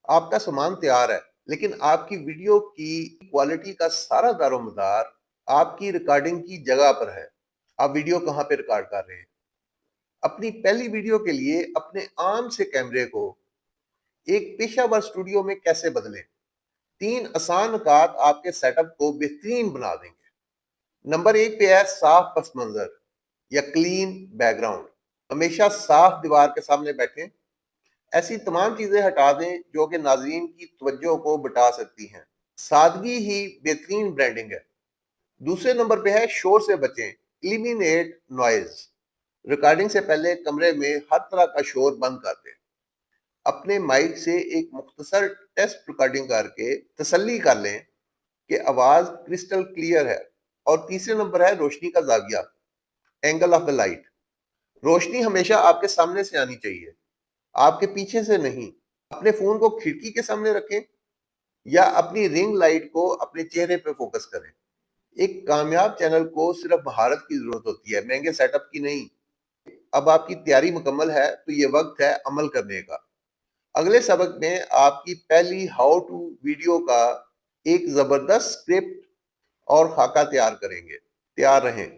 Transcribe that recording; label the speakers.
Speaker 1: آپ کا سامان تیار ہے لیکن آپ کی ویڈیو کی کوالٹی کا سارا دار و مدار آپ کی ریکارڈنگ کی جگہ پر ہے۔ آپ ویڈیو کہاں پہ ریکارڈ کر رہے ہیں؟ اپنی پہلی ویڈیو کے لیے اپنے عام سے کیمرے کو ایک پیشہ ور اسٹوڈیو میں کیسے بدلیں؟ 3 آسان نکات آپ کے سیٹ اپ کو بہترین بنا دیں گے۔ نمبر 1 پہ ہے صاف پس منظر یا کلین بیک گراؤنڈ۔ ہمیشہ صاف دیوار کے سامنے بیٹھیں، ایسی تمام چیزیں ہٹا دیں جو کہ ناظرین کی توجہ کو بٹا سکتی ہیں۔ سادگی ہی بہترین برانڈنگ ہے۔ دوسرے نمبر پہ ہے شور سے بچیں، ایلیمینیٹ نوائز۔ ریکارڈنگ سے پہلے کمرے میں ہر طرح کا شور بند کر دیں۔ اپنے مائک سے ایک مختصر ٹیسٹ ریکارڈنگ کر کے تسلی کر لیں کہ آواز کرسٹل کلیئر ہے۔ اور تیسرے نمبر ہے روشنی کا زاویہ، اینگل آف دا لائٹ۔ روشنی ہمیشہ آپ کے سامنے سے آنی چاہیے، آپ کے پیچھے سے نہیں۔ اپنے فون کو کھڑکی کے سامنے رکھیں یا اپنی رنگ لائٹ کو اپنے چہرے پہ فوکس کریں۔ ایک کامیاب چینل کو صرف مہارت کی ضرورت ہوتی ہے، مہنگے سیٹ اپ کی نہیں۔ اب آپ کی تیاری مکمل ہے تو یہ وقت ہے عمل کرنے کا۔ اگلے سبق میں آپ کی پہلی ہاؤ ٹو ویڈیو کا ایک زبردست اسکرپٹ اور خاکہ تیار کریں گے۔ تیار رہیں۔